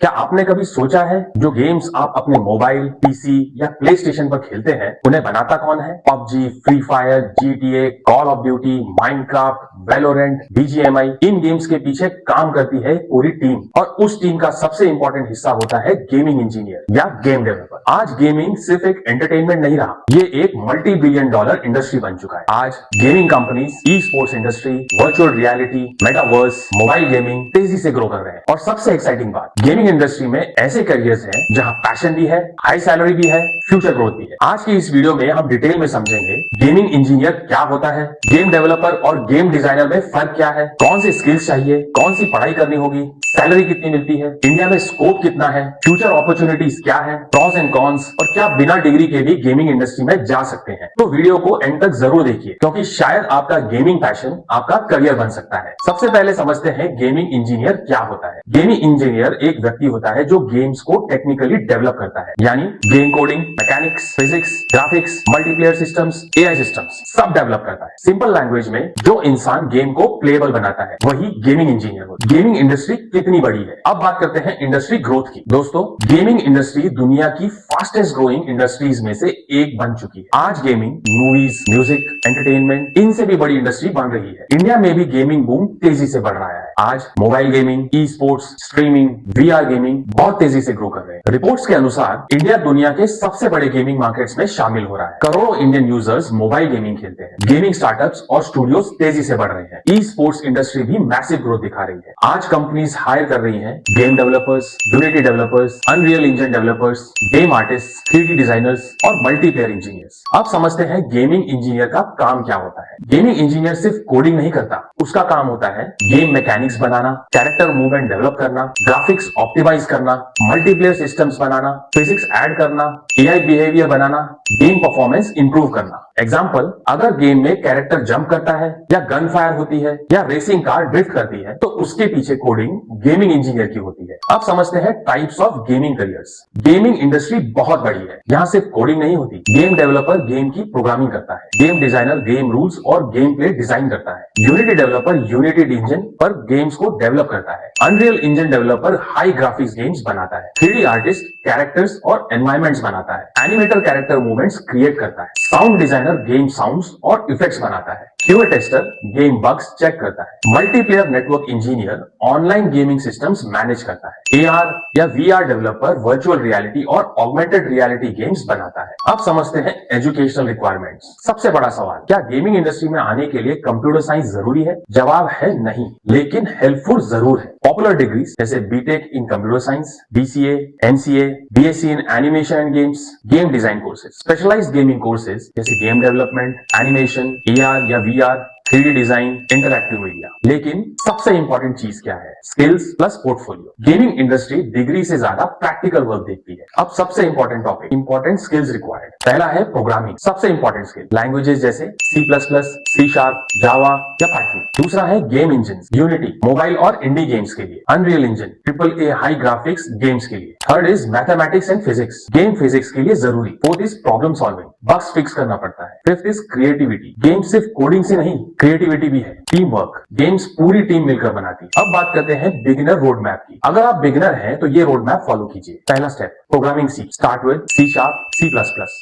क्या आपने कभी सोचा है जो गेम्स आप अपने मोबाइल, पीसी या प्ले स्टेशन पर खेलते हैं उन्हें बनाता कौन है? PUBG, free fire, GTA, call of duty, Minecraft, Valorant, BGMI, in games के पीछे काम करती है पूरी टीम और उस टीम का सबसे इंपॉर्टेंट हिस्सा होता है गेमिंग इंजीनियर या गेम डेवलपर। आज गेमिंग सिर्फ एक एंटरटेनमेंट नहीं रहा, ये एक मल्टी बिलियन डॉलर इंडस्ट्री बन चुका है। आज gaming companies, e sports industry, virtual reality, metaverse, mobile gaming तेजी से ग्रो कर रहे हैं और सबसे एक्साइटिंग बात, गेमिंग इंडस्ट्री में ऐसे करियर्स हैं जहां पैशन भी है, हाई सैलरी भी है, फ्यूचर ग्रोथ भी है। आज की इस वीडियो में हम डिटेल में समझेंगे गेमिंग इंजीनियर क्या होता है, गेम डेवलपर और गेम डिजाइनर में फर्क क्या है, कौन सी स्किल्स चाहिए, कौन सी पढ़ाई करनी होगी, सैलरी कितनी मिलती है, इंडिया में स्कोप कितना है, फ्यूचर अपॉर्चुनिटीज क्या है, प्रॉस एंड कॉन्स, और क्या बिना डिग्री के भी गेमिंग इंडस्ट्री में जा सकते हैं। तो वीडियो को एंड तक जरूर देखिए क्योंकि शायद आपका गेमिंग पैशन आपका करियर बन सकता है। सबसे पहले समझते हैं गेमिंग इंजीनियर क्या होता है। गेमिंग इंजीनियर एक व्यक्ति होता है जो गेम्स को टेक्निकली डेवलप करता है, यानी game coding, mechanics, physics, graphics, multiplayer systems, AI systems सब डेवलप करता है। सिंपल लैंग्वेज में जो इंसान गेम को प्लेएबल बनाता है वही गेमिंग इंजीनियर होता है। गेमिंग इंडस्ट्री कितनी बड़ी है, अब बात करते हैं इंडस्ट्री ग्रोथ की। दोस्तों, गेमिंग इंडस्ट्री दुनिया की फास्टेस्ट ग्रोइंग इंडस्ट्रीज में से एक बन चुकी है। आज गेमिंग, मूवीज, म्यूजिक, एंटरटेनमेंट, इनसे भी बड़ी इंडस्ट्री बन रही है। इंडिया में भी गेमिंग बूम तेजी से बढ़ रहा है। आज mobile gaming, e sports, streaming, VR gaming बहुत तेजी से ग्रो कर रहे हैं। रिपोर्ट्स के अनुसार इंडिया दुनिया के सबसे बड़े गेमिंग मार्केट्स में शामिल हो रहा है। करोड़ों इंडियन यूजर्स मोबाइल गेमिंग खेलते हैं। गेमिंग स्टार्टअप्स और स्टूडियोज तेजी से बढ़ रहे हैं। ई स्पोर्ट्स इंडस्ट्री भी मैसिव ग्रोथ दिखा रही है। आज कंपनीज हायर कर रही हैं game developers, unity developers, unreal engine developers, game artist, 3D designers और मल्टीप्लेयर इंजीनियर्स। अब समझते हैं गेमिंग इंजीनियर का काम क्या होता है। गेमिंग इंजीनियर सिर्फ कोडिंग नहीं करता, उसका काम होता है गेम मैकेनिक्स बनाना, कैरेक्टर मूवमेंट डेवलप करना, ग्राफिक्स ऑप्टिमाइज करना, मल्टीप्लेयर सिस्टम्स बनाना, फिजिक्स ऐड करना, एआई बिहेवियर बनाना, गेम परफॉर्मेंस इंप्रूव करना। एग्जाम्पल, अगर गेम में कैरेक्टर जंप करता है या गन फायर होती है या रेसिंग कार ड्रिफ्ट करती है तो उसके पीछे कोडिंग गेमिंग इंजीनियर की होती है। अब समझते हैं types of gaming careers. Gaming industry बहुत बड़ी है, यहाँ सिर्फ कोडिंग नहीं होती। गेम डेवलपर गेम की प्रोग्रामिंग करता है, गेम डिजाइनर गेम रूल्स और गेम प्ले डिजाइन करता है, यूनिटी डेवलपर यूनिटी इंजन पर गेम्स को डेवलप करता है, unreal engine developer high graphics games बनाता है, 3D आर्टिस्ट कैरेक्टर्स और एनवायरमेंट्स बनाता है, एनिमेटर कैरेक्टर मूवमेंट्स क्रिएट करता है, साउंड डिजाइनर गेम साउंड्स और इफेक्ट्स बनाता है, QA tester game bugs check करता है, multiplayer network engineer online gaming systems manage करता है, एआर या वीआर डेवलपर वर्चुअल रियलिटी और ऑगमेंटेड रियलिटी गेम्स बनाता है। अब समझते हैं एजुकेशनल रिक्वायरमेंट्स। सबसे बड़ा सवाल, क्या गेमिंग इंडस्ट्री में आने के लिए कंप्यूटर साइंस जरूरी है? जवाब है नहीं, लेकिन हेल्पफुल जरूर है। पॉपुलर डिग्रीज जैसे BTech in computer science, BCA, MCA, BSc in animation and games, game design courses, specialized gaming courses जैसे गेम डेवलपमेंट, एनिमेशन, एआर या VR, 3D design, interactive media. लेकिन सबसे इंपॉर्टेंट चीज क्या है? Skills plus portfolio. Gaming industry degree से ज्यादा practical work देखती है। अब सबसे important topic, important skills required. पहला है प्रोग्रामिंग, सबसे इंपॉर्टेंट स्किल, लैंग्वेजेस जैसे C++, C#, जावा या पाइथन। दूसरा है गेम इंजन, यूनिटी मोबाइल और इंडी गेम्स के लिए, unreal engine AAA high graphics games के लिए। Third is mathematics and physics, game physics के लिए जरूरी। Fourth is problem solving, bugs fix करना पड़ता है। फिफ्थ इज क्रिएटिविटी, गेम सिर्फ कोडिंग से नहीं, क्रिएटिविटी भी है। टीम वर्क, गेम्स पूरी टीम मिलकर बनाती है। अब बात करते हैं बिगिनर रोड मैप की। अगर आप बिगिनर हैं तो ये रोड मैप फॉलो कीजिए। पहला स्टेप, प्रोग्रामिंग सीख, स्टार्ट विद C#, C++।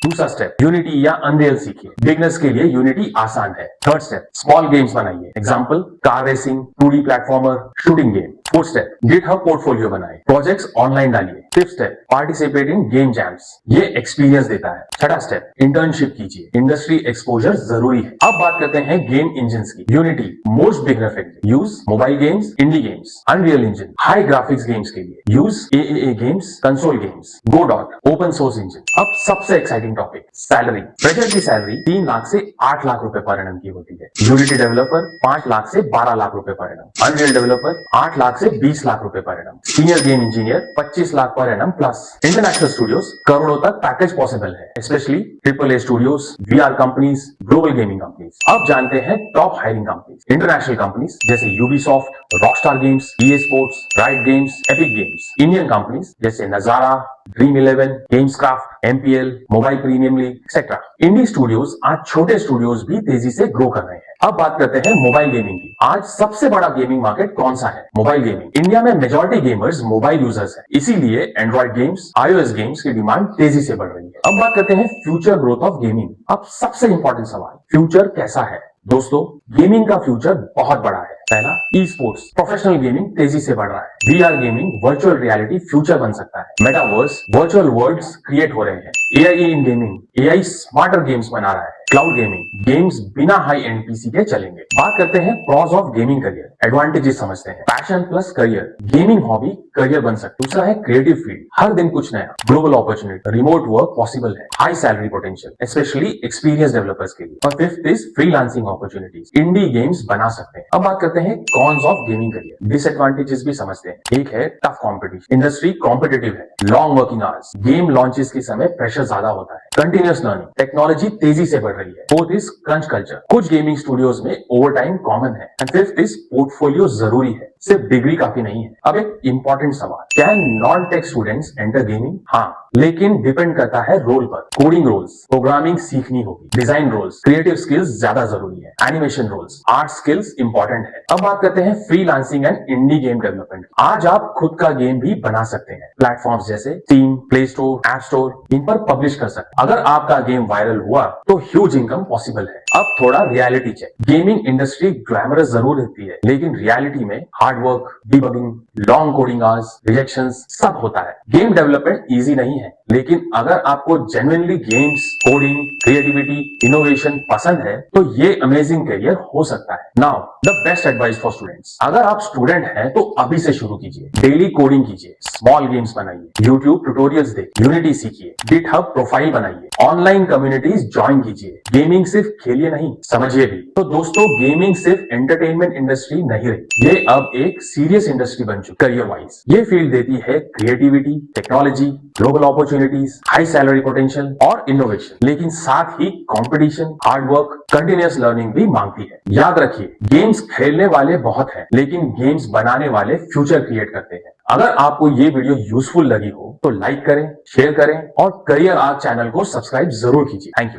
दूसरा स्टेप, यूनिटी या अनरियल सीखिए, बिगिनर्स के लिए यूनिटी आसान है। थर्ड स्टेप, स्मॉल गेम्स बनाइए, example car racing, 2D platformer, shooting game. Fourth step, GitHub portfolio बनाए, प्रोजेक्ट्स ऑनलाइन डालिए। Fifth step, participate in game jams, ये एक्सपीरियंस देता है। छठा स्टेप, इंटर्नशिप कीजिए, इंडस्ट्री एक्सपोजर जरूरी है। अब बात करते हैं गेम इंजन्स की। Unity most beginner friendly, use mobile games, indie games. Unreal engine high graphics games के लिए, use AAA games, console games. Godot open source engine. अब सबसे एक्साइटिंग टॉपिक, सैलरी। फ्रेशर की सैलरी 3 लाख से 8 लाख रुपए पर एनम की होती है। यूनिटी डेवलपर 5 लाख से 12 लाख रुपए per annum. Unreal developer 8 lakh से 20 लाख रुपए per annum. Senior game engineer 25 lakh per annum plus. International studios करोड़ों तक पैकेज पॉसिबल है, specially AAA studios, VR companies, global gaming companies. अब जानते हैं top hiring companies. International companies जैसे Ubisoft, Rockstar Games, EA Sports, Riot Games, Epic Games. Indian companies जैसे Nazara, Dream11, Gamescraft, MPL, mobile premium league etcetera. Indie studios आज छोटे studios भी तेजी से ग्रो कर रहे हैं। अब बात करते हैं मोबाइल गेमिंग की। आज सबसे बड़ा गेमिंग मार्केट कौन सा है? Mobile gaming. इंडिया में मेजॉरिटी गेमर्स मोबाइल यूजर्स हैं, इसीलिए एंड्रॉइड गेम्स, iOS गेम्स की डिमांड तेजी से बढ़ रही है। अब बात करते हैं फ्यूचर ग्रोथ ऑफ गेमिंग। अब सबसे इंपॉर्टेंट सवाल, फ्यूचर कैसा है? दोस्तों, गेमिंग का फ्यूचर बहुत बड़ा है। पहला, ई स्पोर्ट्स, प्रोफेशनल गेमिंग तेजी से बढ़ रहा है। VR gaming, virtual reality future बन सकता है। मेटावर्स, वर्चुअल वर्ल्ड्स क्रिएट हो रहे हैं। AI in gaming, AI smarter games बना रहा है। क्लाउड गेमिंग, गेम्स बिना हाई एंड पीसी के चलेंगे। बात करते हैं pros of gaming career, advantages समझते हैं। Passion plus career, gaming hobby career बन सकती है। दूसरा है क्रिएटिव फील्ड, हर दिन कुछ नया, global opportunity, remote work possible है, high salary potential specially experience developers के लिए। और fifth is freelancing opportunities, indie games बना सकते हैं। अब बात करते हैं cons of gaming career, disadvantages भी समझते हैं। एक है टफ कॉम्पिटिशन, इंडस्ट्री कॉम्पिटिटिव है, long working hours, game launches के समय प्रेशर ज्यादा होता है, कंटिन्यूअस लर्निंग, टेक्नोलॉजी तेजी से बढ़ रही है। फोर्थ इज क्रंच कल्चर, कुछ गेमिंग स्टूडियोज में ओवर टाइम कॉमन है। एंड फिफ्थ इज पोर्टफोलियो जरूरी है, सिर्फ डिग्री काफी नहीं है। अब एक इंपॉर्टेंट सवाल, can non tech students enter gaming? हाँ, लेकिन डिपेंड करता है रोल पर। कोडिंग रोल्स, प्रोग्रामिंग सीखनी होगी, डिजाइन रोल्स, क्रिएटिव स्किल्स ज्यादा जरूरी है, animation roles, art skills important है। अब बात करते हैं freelancing and indie game development. आज आप खुद का गेम भी बना सकते हैं, प्लेटफॉर्म्स जैसे Steam, Play Store, App Store, इन पर पब्लिश कर सकते हैं। अगर आपका गेम वायरल हुआ तो ह्यूज इनकम पॉसिबल है। अब थोड़ा reality check, gaming industry glamorous जरूर रहती है, लेकिन रियलिटी में hard work, debugging, long coding hours, rejections सब होता है। गेम डेवलपमेंट इजी नहीं है, लेकिन अगर आपको genuinely games, coding, creativity, innovation पसंद है तो ये अमेजिंग करियर हो सकता है। Now the best advice for students, अगर आप स्टूडेंट हैं तो अभी से शुरू कीजिए, डेली कोडिंग कीजिए, स्मॉल गेम्स बनाइए, यूट्यूब ट्यूटोरियल्स देखिए, यूनिटी सीखिए, गिटहब प्रोफाइल बनाइए, ऑनलाइन कम्युनिटीज ज्वाइन कीजिए। गेमिंग सिर्फ खेलिए नहीं, समझिए भी। तो दोस्तों, गेमिंग सिर्फ एंटरटेनमेंट इंडस्ट्री नहीं रही, ये अब एक सीरियस इंडस्ट्री बन चुकी है। करियर वाइज ये फील्ड देती है creativity, technology, global opportunities, high salary potential और इनोवेशन, लेकिन साथ ही competition, hard work, continuous learning भी मांगती है। याद रखिए, गेम्स खेलने वाले बहुत हैं, लेकिन गेम्स बनाने वाले फ्यूचर क्रिएट करते हैं। अगर आपको ये वीडियो यूजफुल लगी हो तो लाइक करें, शेयर करें और करियर आर्क चैनल को सब्सक्राइब जरूर कीजिए। Thank you.